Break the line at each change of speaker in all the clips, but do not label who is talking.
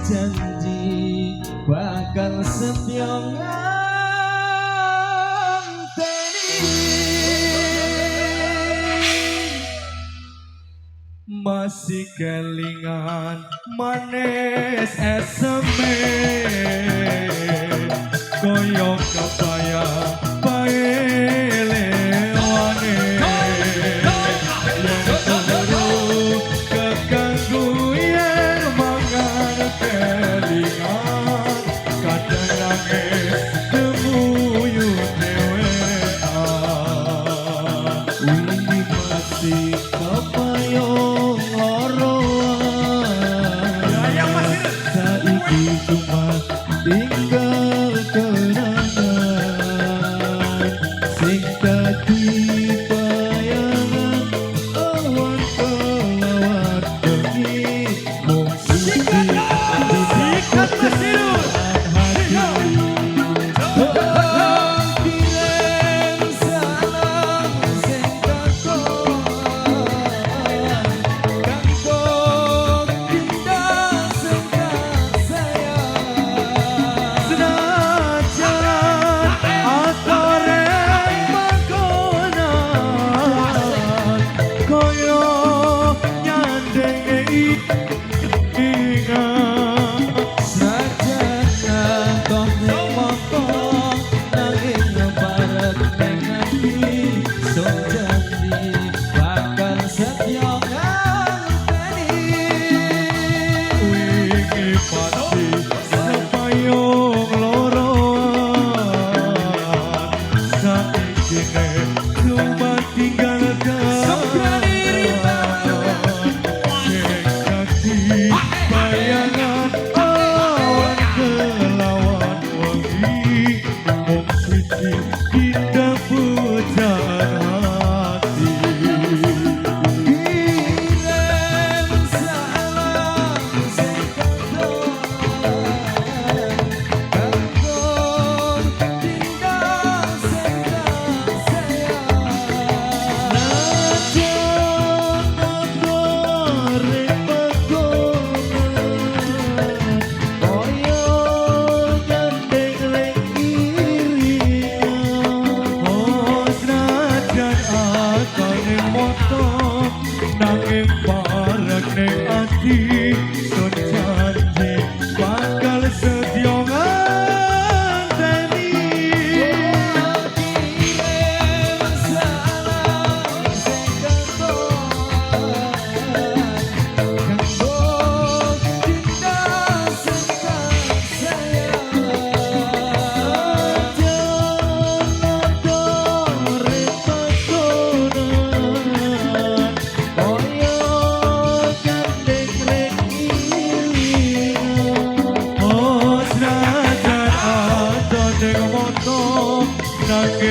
Janji bakal setia nganteni masih kelingan manis eseme koyok kepaya paelewane tinggal kenangan sing dadi bayangan awan kelawan bengi mung sikat mesin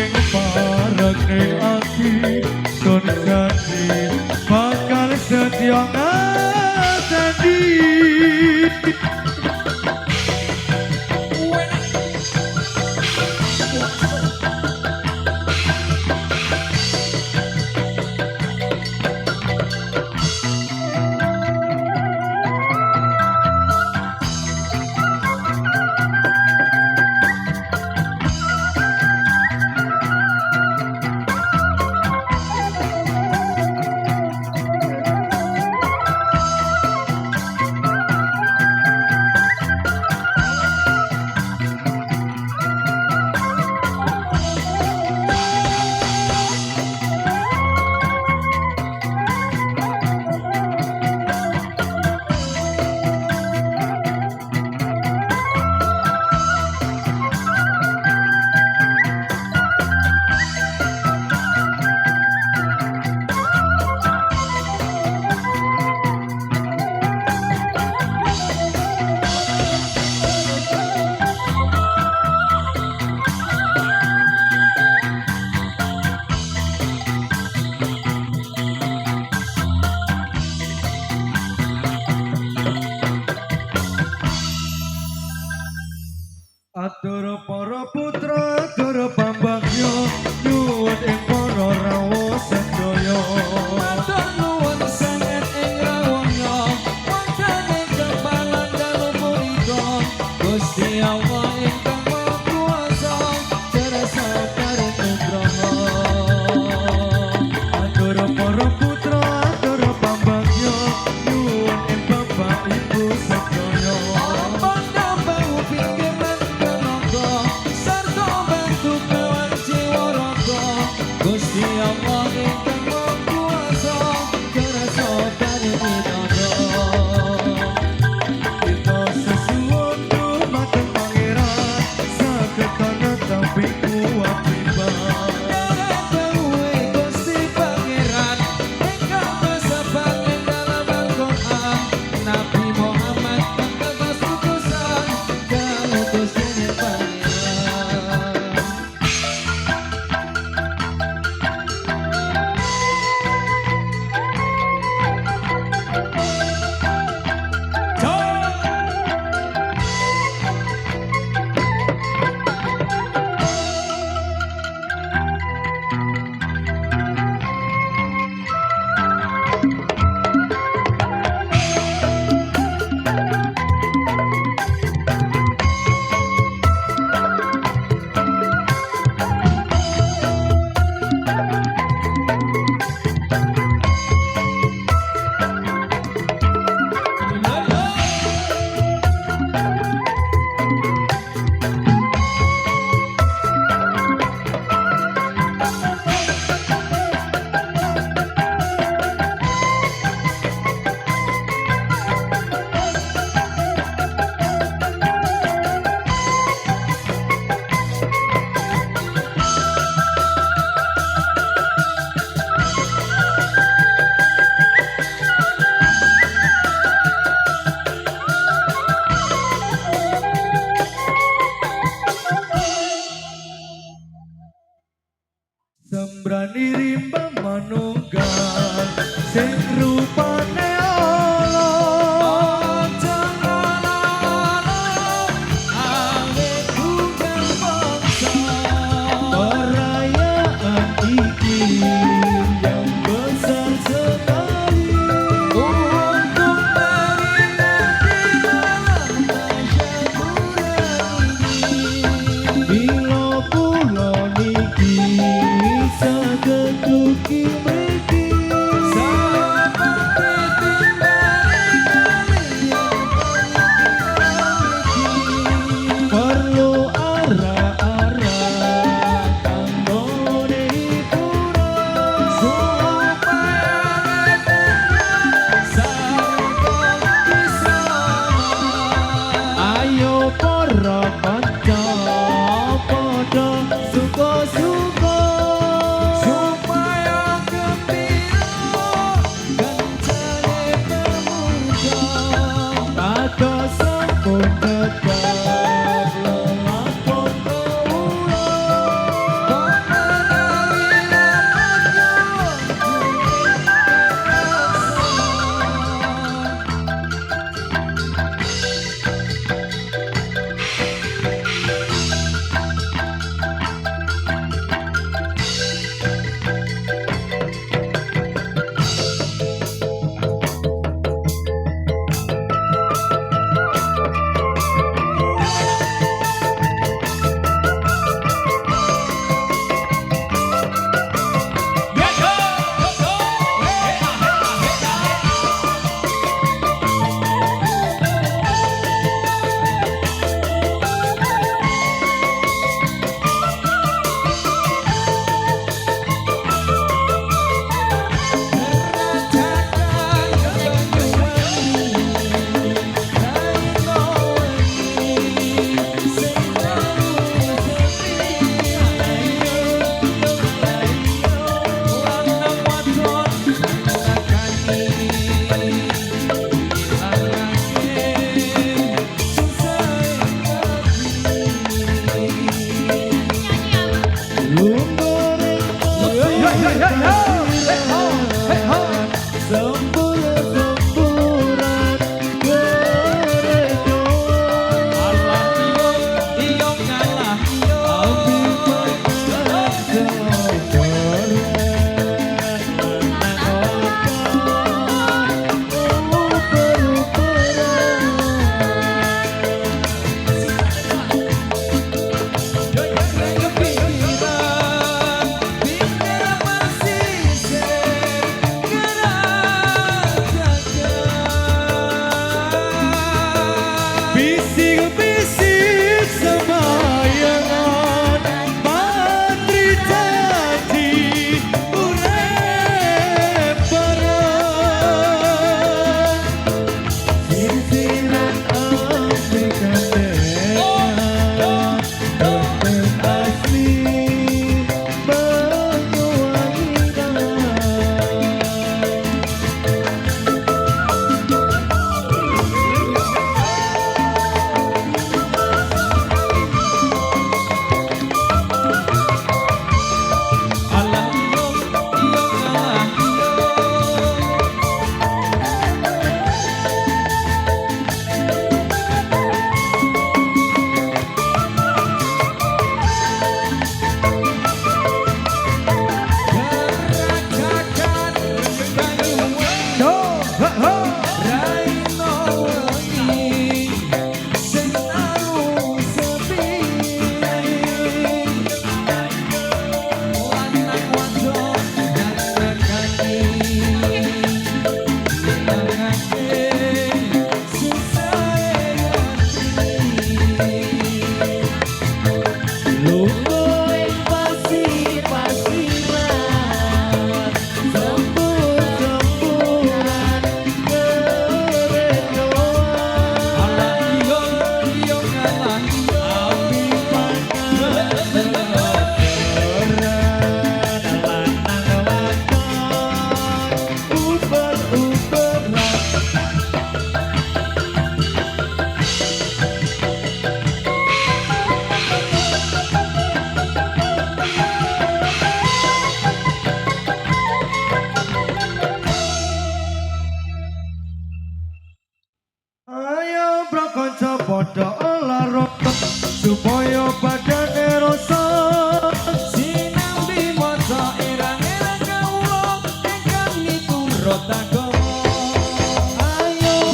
nanging parek ning ati sun janji bakal setia nganteni. Atur para putra, atur pambagyo, nyuwun ing para rawuh sedaya.
Matur nuwun sanget ing rawuhna, wonten ing kepalan dalu punika, Gusti Allah ingkang Maha Kuwasa, cerasa paring nugraha.
Atur para putra, atur pambagyo, nyuwun ing bapak ibu sedaya.
Ampun dambahu pinggir lan tenaga, sarta bantu kawan jiwa raga, Gusti Allah ingkang Maha Kuwasa, cerasa paring nugraha.
Kita sesuwun dumateng pangeran, saged tanah tapi kuat timbang.
Dawuhe Gusti Pangeran ingkang kasebat ing dalam Al-Qur'an, Nabi Muhammad tegas utusan dawuh Gusti Pangeran.
Sembrani rimbang manunggal, sing rupane Allah. Perayaan iki yang besar sekali,
Untuk memperingati malam tasyakuran ini,
bila kula niki saged ugi mriki.
sama
Ayo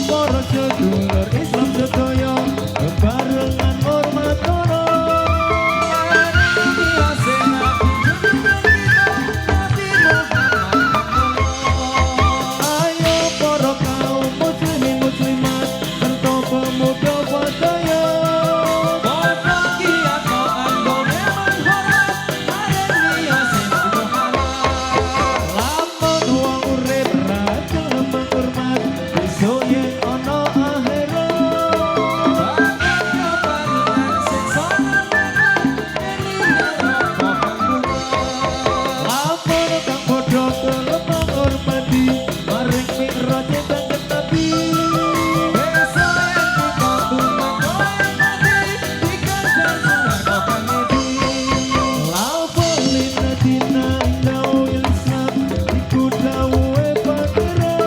para sedulur Islam sedaya bebarengan hormat kono. Ayo para kaum muslimin muslimat serta pemuda padaya. Lamun wong urip ra gelem hormat besok yen ana lamun kang padha gelem hormati maring mikraj kanjeng Nabi. Lamun lina dina indau Islam iku dawuhe pangeran.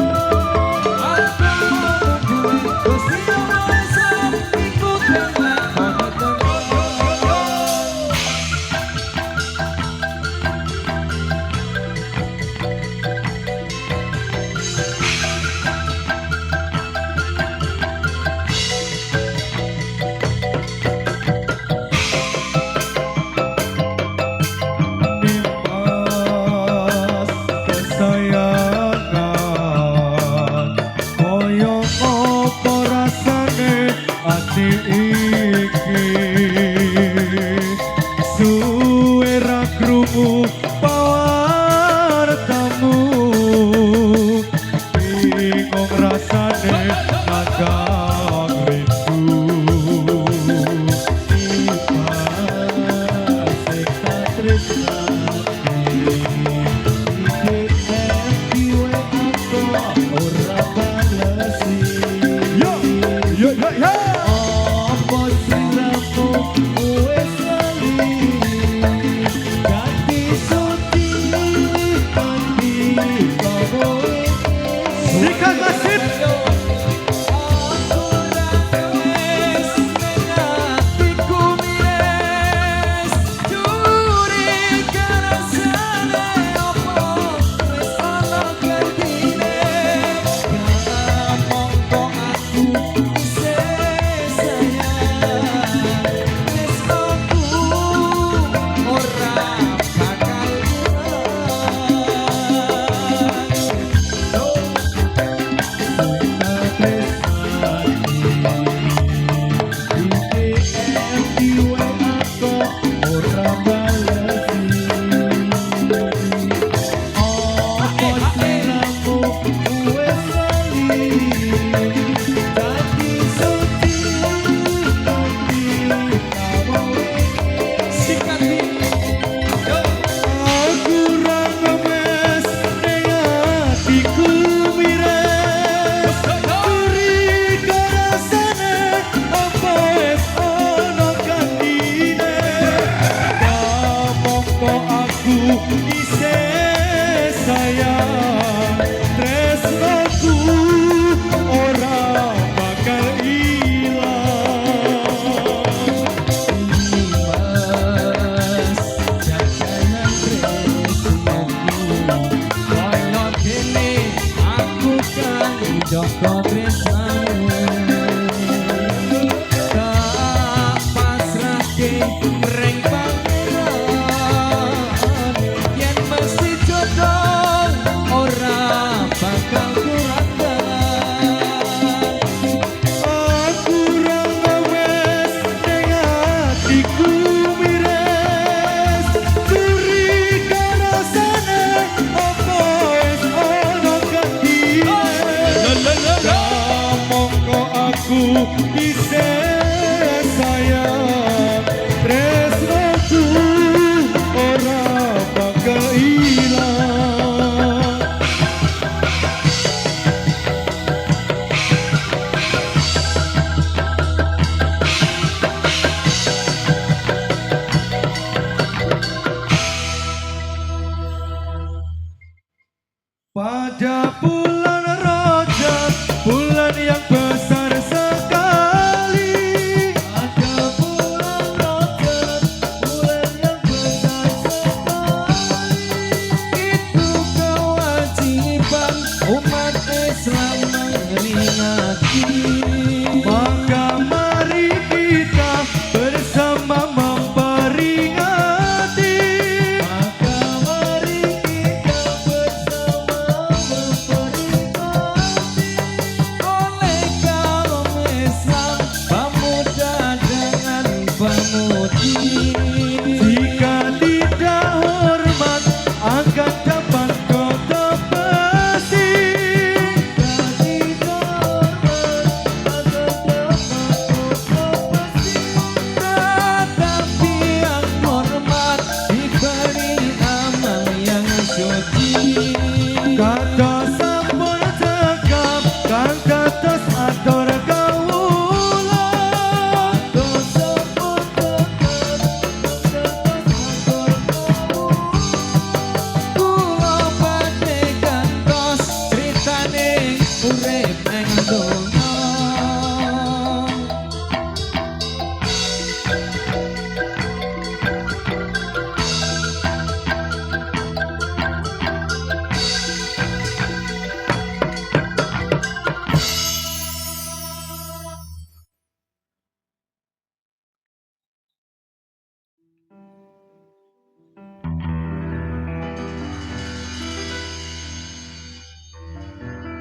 Nimas kesayangan koyo apa rasane ati iki suwe ra krungu pawartamu bingung rasane agak rindu Sikat masif. Joko tresnamu tak pasrahke ring pangeran yen mesti jodoh ora bakal kurang dalan. Aku ra wes ning atiku mires curiga rasane apa wis ana gandine. Mongko aku bisa sayang tresnaku ora bakal ilang. Pada bulan Rajab, bulan yang besar sekali. Pada bulan Rajab, bulan yang besar sekali.
Itu kewajiban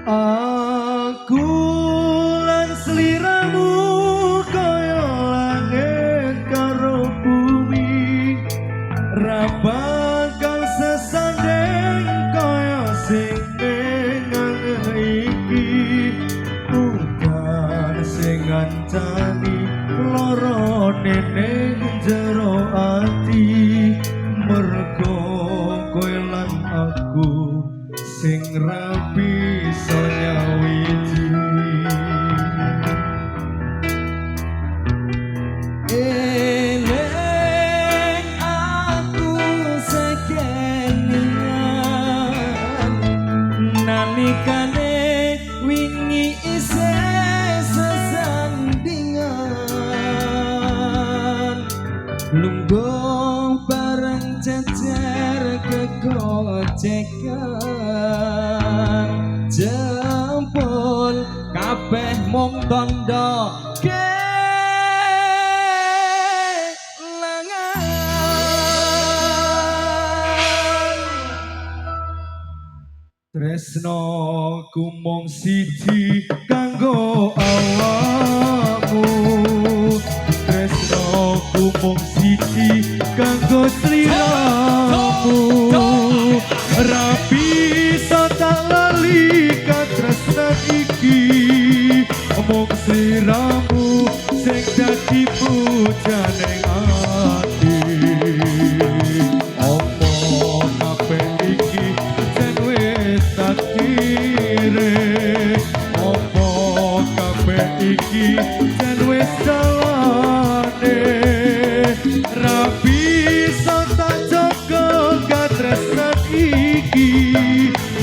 Aku lan sliramu kaya langit karo bumi, ra bakal sesanding kaya sing ning iki. Udan sing ngancani lorone ning jero ati, mergo kowe lan aku sing rapi so nyawiji.
Eleng aku sekelingan nalikane wingi isih sesandingan, lungguh bareng cecer kegocekan, jempol kabeh mung tondo
Tresno ku mung siji kanggo awakmu, tresno ku mung siji kanggo sliramu, ra bisa tak lali katresnan iki, mung sliramu sing dadi pujaning ati. Opo kabeh iki takdire, opo kabeh iki jan wis dawane, ra bisa tak jaga katresnan iki,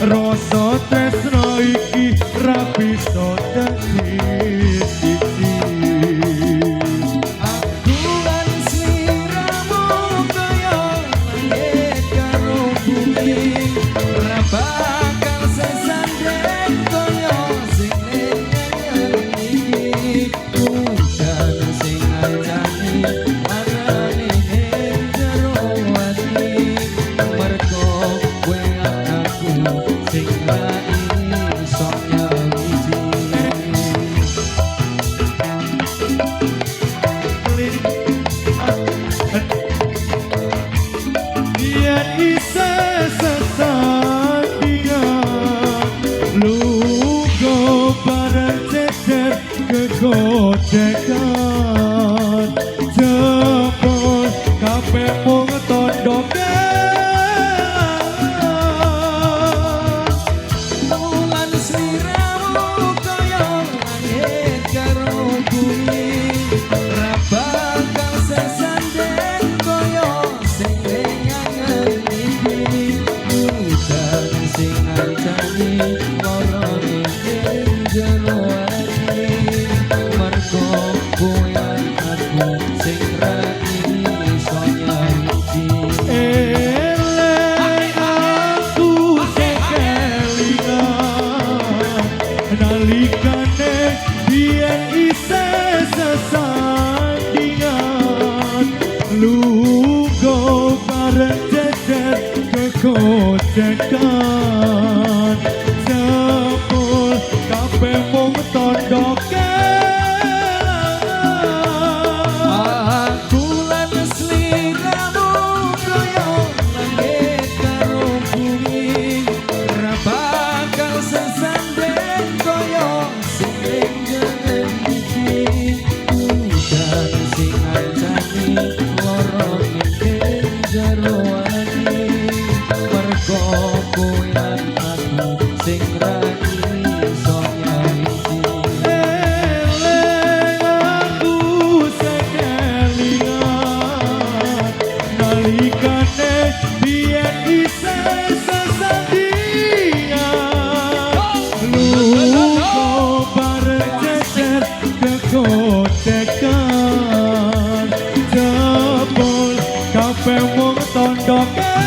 rasa tresno iki ra bisa dadi siji.
aku lan sliramu kaya langit karo bumi, ra bakal sesanding kaya sing ning iki. Udan sing ngancani larane ning jero ati, mergo kowe lan aku sing ra iso nyawiji.
Biar isa sesandingan, lugo bareng cecer kegocekan, jempol kabeh mung tondo
Bulan sliramu kaya langit karo bumi, ra bakal sesanding kaya sing ning iki. Udan sing ngancani lorone ning jero ati, mergo kowe lan aku sing ra iso nyawiji.
eleng aku sekelingan, nalikane biyen isih sesandingan, lugo bareng jejer kegocekan, jempol kabeh mung tondo
Aku lan sliramu kaya langit karo bumi, ra bakal sesanding kaya sing ning iki. Udan sing ngancani lorone ning jero ati, mergo kowe lan aku sing ra iso nyawiji.
eleng aku sekelingan, nalikane biyen isih sesandingan, lugo bareng cecer kegocekan, jempol kabeh mung tondo kelangan.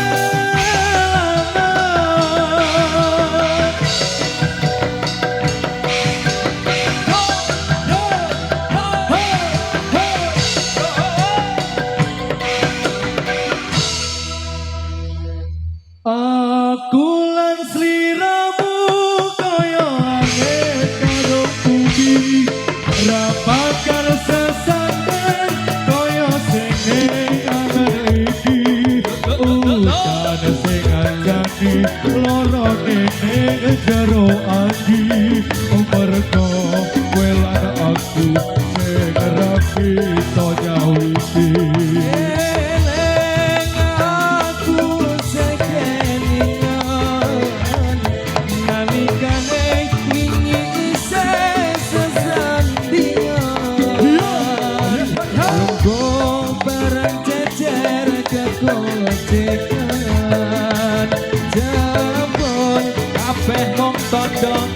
jero ati mergo kowe lan aku sing rapi to nyawiti
Eleng aku sekelingan nalikane wingi isih sesandingan Lungguh bareng jejer kegocekan Jabon kabeh mung tandha